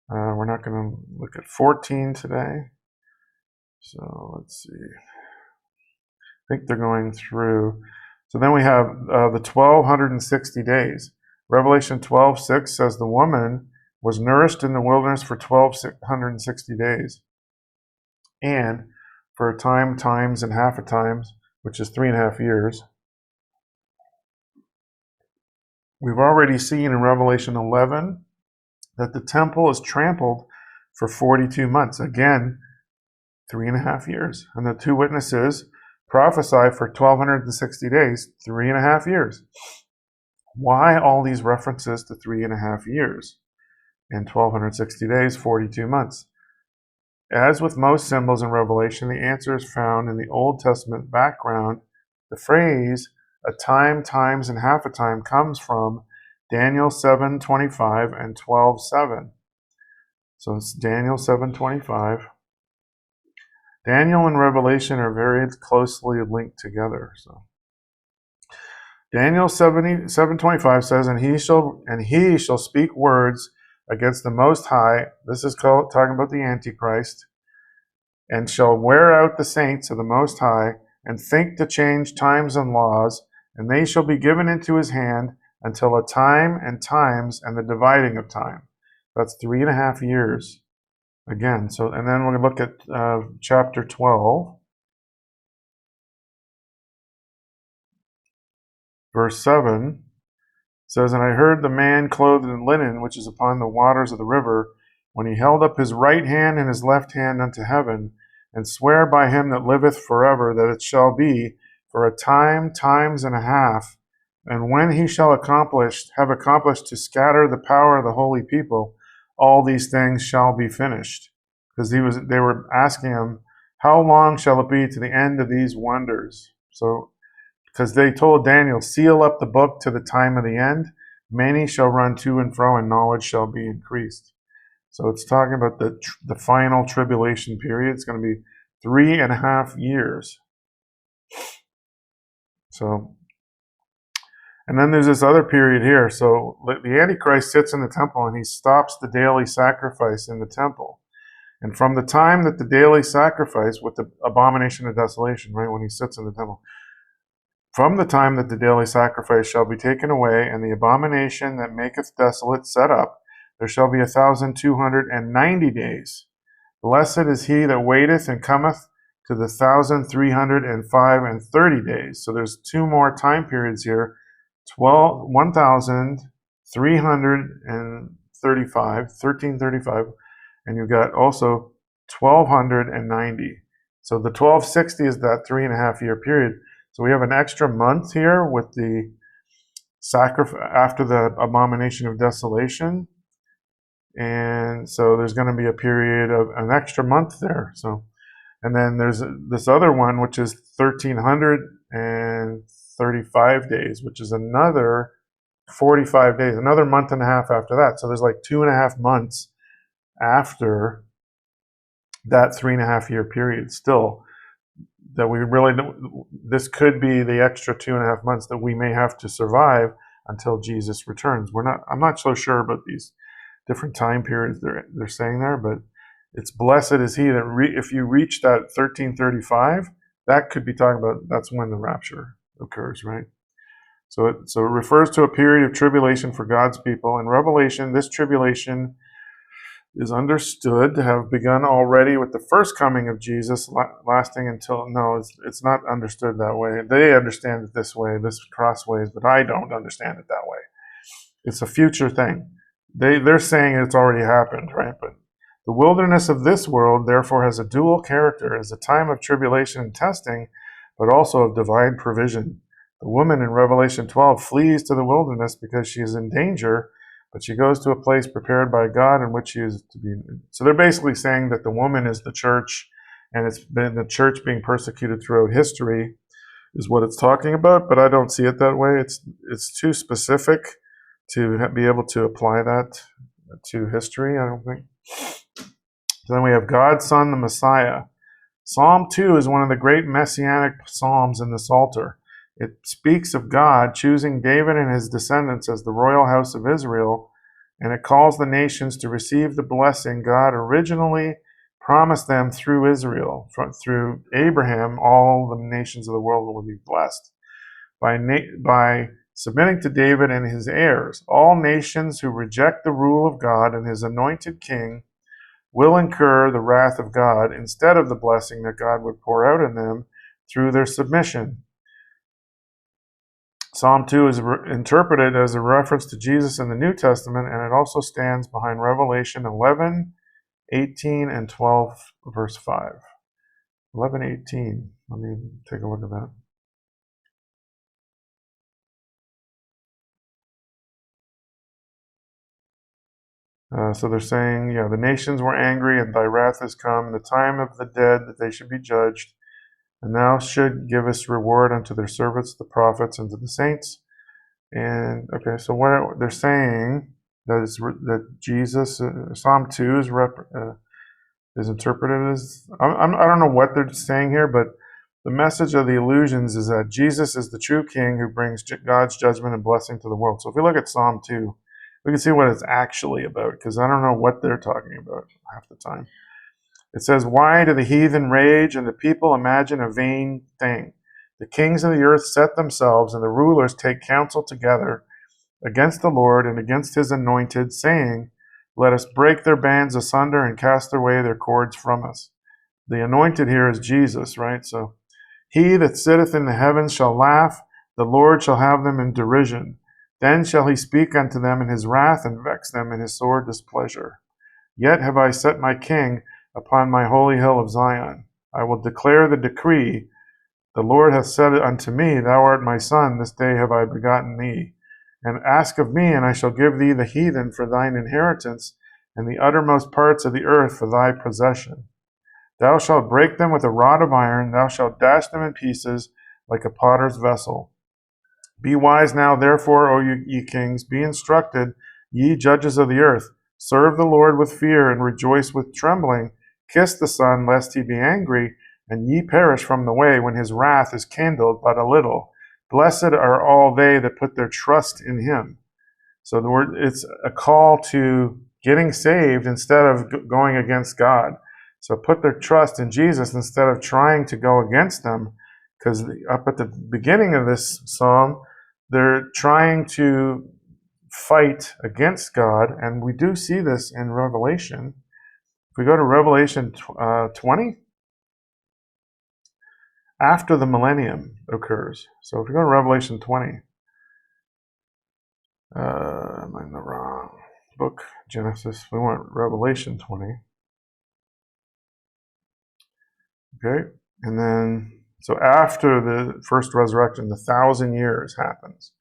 We're not going to look at 14 today. So let's see. I think they're going through. So then we have the 1260 days. Revelation 12:6 says the woman was nourished in the wilderness for 1260 days. And for a time, times, and half a times, which is 3.5 years. We've already seen in Revelation 11 that the temple is trampled for 42 months. Again, 3.5 years. And the two witnesses prophesy for 1260 days, 3.5 years. Why all these references to 3.5 years? And 1260 days, 42 months. As with most symbols in Revelation, the answer is found in the Old Testament background. The phrase, a time, times, and half a time, comes from Daniel 7:25 and 12:7. So it's Daniel 7:25. Daniel and Revelation are very closely linked together. So Daniel 7:25 says, and he shall speak words against the Most High. This is talking about the Antichrist. And shall wear out the saints of the Most High, and think to change times and laws, and they shall be given into his hand until a time and times and the dividing of time. That's 3.5 years. Again, and then we're going to look at chapter 12, verse 7. It says, and I heard the man clothed in linen, which is upon the waters of the river, when he held up his right hand and his left hand unto heaven, and swear by him that liveth forever, that it shall be for a time, times, and a half, and when he shall have accomplished to scatter the power of the holy people, all these things shall be finished. Because they were asking him, how long shall it be to the end of these wonders? So, because they told Daniel, seal up the book to the time of the end, many shall run to and fro, and knowledge shall be increased. So it's talking about the final tribulation period. It's going to be 3.5 years. So, and then there's this other period here. So the Antichrist sits in the temple and he stops the daily sacrifice in the temple. And from the time that the daily sacrifice with the abomination of desolation, right, when he sits in the temple, from the time that the daily sacrifice shall be taken away and the abomination that maketh desolate set up, there shall be 1,290 days. Blessed is he that waiteth and cometh to the 1,305 and 30 days. So there's two more time periods here. 1,335, and you've got also 1,290. So the 1,260 is that 3.5 year period. So we have an extra month here with the sacrifice after the abomination of desolation. And so there's going to be a period of an extra month there. So, and then there's this other one, which is 1,335 days, which is another 45 days, another month and a half after that. So there's like 2.5 months after that 3.5 year period still that we really don't, this could be the extra 2.5 months that we may have to survive until Jesus returns. I'm not so sure about these different time periods they're saying there, but it's blessed is he that if you reach that 1335, that could be talking about, that's when the rapture occurs, right? So it refers to a period of tribulation for God's people. In Revelation, this tribulation is understood to have begun already with the first coming of Jesus, lasting until, no, it's not understood that way. They understand it this way, this crossways, but I don't understand it that way. It's a future thing. They're saying it's already happened, right? But the wilderness of this world, therefore, has a dual character as a time of tribulation and testing, but also of divine provision. The woman in Revelation 12 flees to the wilderness because she is in danger, but she goes to a place prepared by God in which she is to be. So they're basically saying that the woman is the church, and it's been the church being persecuted throughout history is what it's talking about, but I don't see it that way. It's too specific to be able to apply that to history, I don't think. So then we have God's Son, the Messiah. Psalm 2 is one of the great messianic psalms in the Psalter. It speaks of God choosing David and his descendants as the royal house of Israel, and it calls the nations to receive the blessing God originally promised them through Israel. Through Abraham, all the nations of the world will be blessed. By submitting to David and his heirs, all nations who reject the rule of God and his anointed king will incur the wrath of God instead of the blessing that God would pour out on them through their submission. Psalm 2 is interpreted as a reference to Jesus in the New Testament, and it also stands behind Revelation 11, 18, and 12, verse 5. 11, 18. Let me take a look at that. So they're saying, the nations were angry, and thy wrath is come, the time of the dead that they should be judged. And thou should give us reward unto their servants, the prophets, and to the saints. And, okay, so what they're saying that Jesus, Psalm 2 is interpreted as, I don't know what they're saying here, but the message of the illusions is that Jesus is the true king who brings God's judgment and blessing to the world. So if we look at Psalm 2, we can see what it's actually about, because I don't know what they're talking about half the time. It says, why do the heathen rage and the people imagine a vain thing? The kings of the earth set themselves, and the rulers take counsel together against the Lord and against his anointed, saying, let us break their bands asunder and cast away their cords from us. The anointed here is Jesus, right? So, he that sitteth in the heavens shall laugh, the Lord shall have them in derision. Then shall he speak unto them in his wrath and vex them in his sore displeasure. Yet have I set my king upon my holy hill of Zion. I will declare the decree. The Lord hath said unto me, thou art my son, this day have I begotten thee. And ask of me, and I shall give thee the heathen for thine inheritance, and the uttermost parts of the earth for thy possession. Thou shalt break them with a rod of iron, thou shalt dash them in pieces like a potter's vessel. Be wise now, therefore, O ye kings, be instructed, ye judges of the earth. Serve the Lord with fear, and rejoice with trembling. Kiss the Son, lest he be angry, and ye perish from the way when his wrath is kindled but a little. Blessed are all they that put their trust in him. So the word, it's a call to getting saved instead of going against God. So put their trust in Jesus instead of trying to go against them, because up at the beginning of this psalm, they're trying to fight against God, and we do see this in Revelation. If we go to Revelation 20, after the millennium occurs. So if we go to Revelation 20, am I in the wrong book? Genesis. We want Revelation 20. Okay, and then, so after the first resurrection, the 1,000 years happens,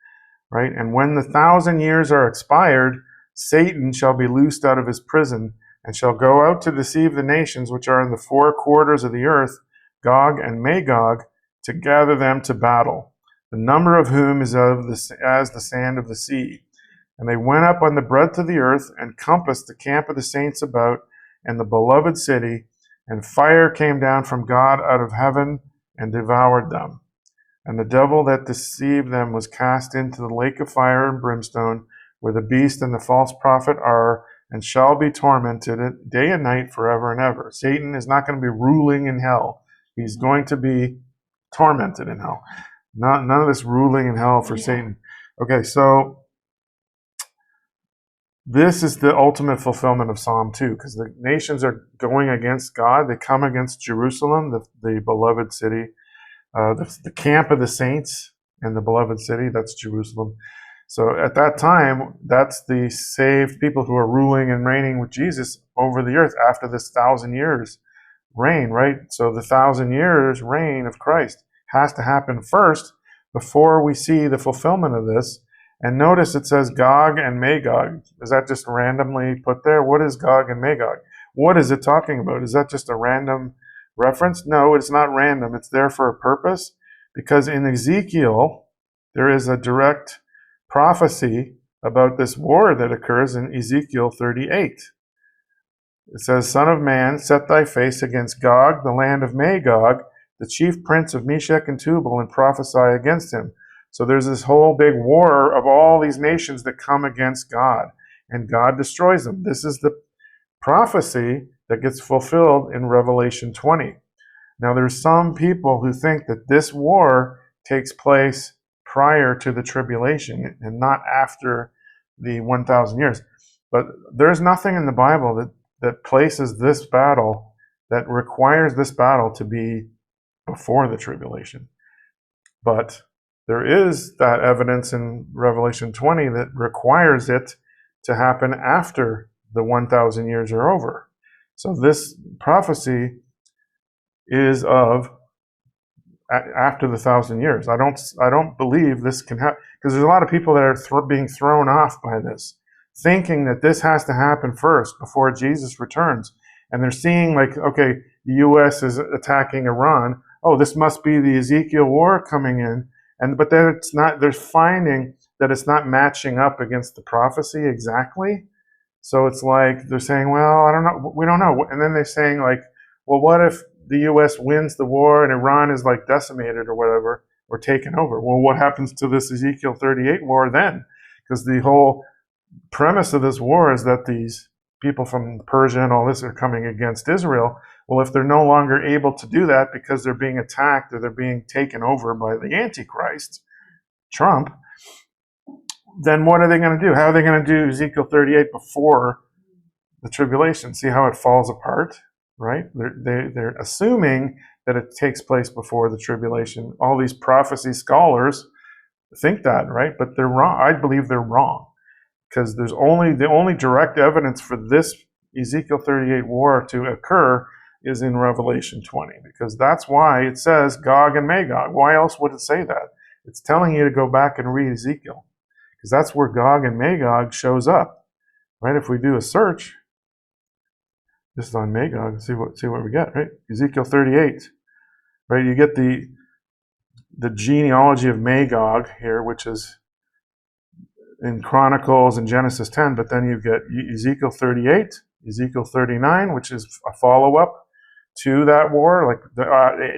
right? And when the 1,000 years are expired, Satan shall be loosed out of his prison and shall go out to deceive the nations which are in the four quarters of the earth, Gog and Magog, to gather them to battle, the number of whom is as the sand of the sea. And they went up on the breadth of the earth and compassed the camp of the saints about and the beloved city, and fire came down from God out of heaven and devoured them. And the devil that deceived them was cast into the lake of fire and brimstone, where the beast and the false prophet are, and shall be tormented day and night forever and ever. Satan is not going to be ruling in hell. He's going to be tormented in hell. None of this ruling in hell for Satan. Okay, so this is the ultimate fulfillment of Psalm 2, because the nations are going against God. They come against Jerusalem, the beloved city, the camp of the saints and the beloved city, that's Jerusalem. So at that time, that's the saved people who are ruling and reigning with Jesus over the earth after this 1,000 years reign, right? So the 1,000 years reign of Christ has to happen first before we see the fulfillment of this. And notice it says Gog and Magog. Is that just randomly put there? What is Gog and Magog? What is it talking about? Is that just a random reference? No, it's not random. It's there for a purpose, because in Ezekiel, there is a direct prophecy about this war that occurs in Ezekiel 38. It says, Son of man, set thy face against Gog, the land of Magog, the chief prince of Meshech and Tubal, and prophesy against him. So there's this whole big war of all these nations that come against God, and God destroys them. This is the prophecy that gets fulfilled in Revelation 20. Now there's some people who think that this war takes place prior to the tribulation and not after the 1,000 years. But there's nothing in the Bible that places this battle, that requires this battle to be before the tribulation. But there is that evidence in Revelation 20 that requires it to happen after the 1,000 years are over. So this prophecy is of after the 1,000 years. I don't believe this can happen, because there's a lot of people that are being thrown off by this, thinking that this has to happen first before Jesus returns. And they're seeing like, okay, the U.S. is attacking Iran. Oh, this must be the Ezekiel war coming in. But then it's not, they're finding that it's not matching up against the prophecy exactly. So it's like, they're saying, well, I don't know, we don't know. And then they're saying like, well, what if the U.S. wins the war and Iran is like decimated or whatever, or taken over? Well, what happens to this Ezekiel 38 war then? Because the whole premise of this war is that these people from Persia and all this are coming against Israel. Well, if they're no longer able to do that because they're being attacked or they're being taken over by the Antichrist, Trump, then what are they going to do? How are they going to do Ezekiel 38 before the tribulation? See how it falls apart, right? They're assuming that it takes place before the tribulation. All these prophecy scholars think that, right? But they're wrong. I believe they're wrong, because the only direct evidence for this Ezekiel 38 war to occur is in Revelation 20, because that's why it says Gog and Magog. Why else would it say that? It's telling you to go back and read Ezekiel, because that's where Gog and Magog shows up, right? If we do a search, this is on Magog, see what we get, right? Ezekiel 38, right? You get the genealogy of Magog here, which is in Chronicles and Genesis 10, but then you get Ezekiel 38, Ezekiel 39, which is a follow-up to that war, like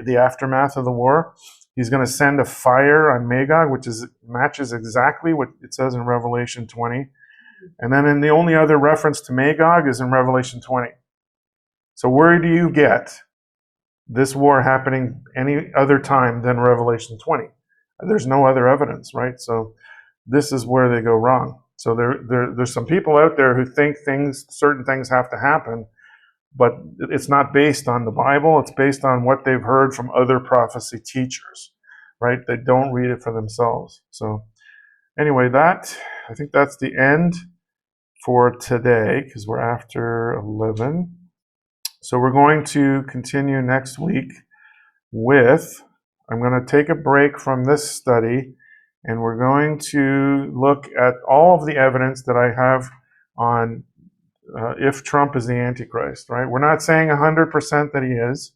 the aftermath of the war. He's going to send a fire on Magog, which matches exactly what it says in Revelation 20. And then the only other reference to Magog is in Revelation 20. So where do you get this war happening any other time than Revelation 20? There's no other evidence, right? So this is where they go wrong. So there's some people out there who think certain things have to happen, but it's not based on the Bible. It's based on what they've heard from other prophecy teachers, right? They don't read it for themselves. So anyway, I think that's the end for today, because we're after 11. So we're going to continue next week I'm going to take a break from this study, and we're going to look at all of the evidence that I have on if Trump is the Antichrist, right? We're not saying 100% that he is.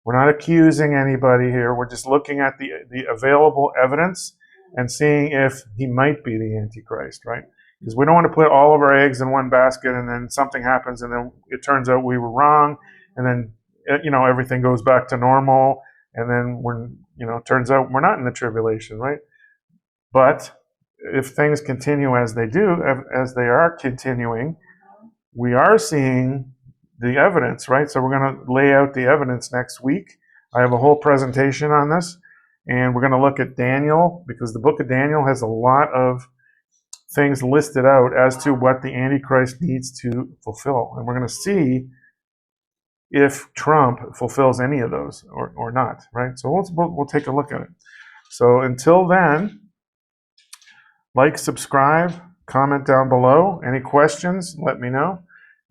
We're not accusing anybody here. We're just looking at the available evidence and seeing if he might be the Antichrist, right? Because we don't want to put all of our eggs in one basket and then something happens and then it turns out we were wrong, and then everything goes back to normal, and then it turns out we're not in the tribulation, right? But if things continue as they are continuing, we are seeing the evidence, right? So we're going to lay out the evidence next week. I have a whole presentation on this. And we're going to look at Daniel, because the book of Daniel has a lot of things listed out as to what the Antichrist needs to fulfill. And we're going to see if Trump fulfills any of those or not, right? So we'll take a look at it. So until then, like, subscribe, comment down below. Any questions, let me know,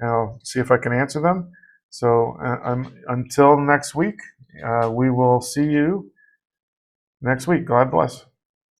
and I'll see if I can answer them. So until next week, we will see you next week. God bless.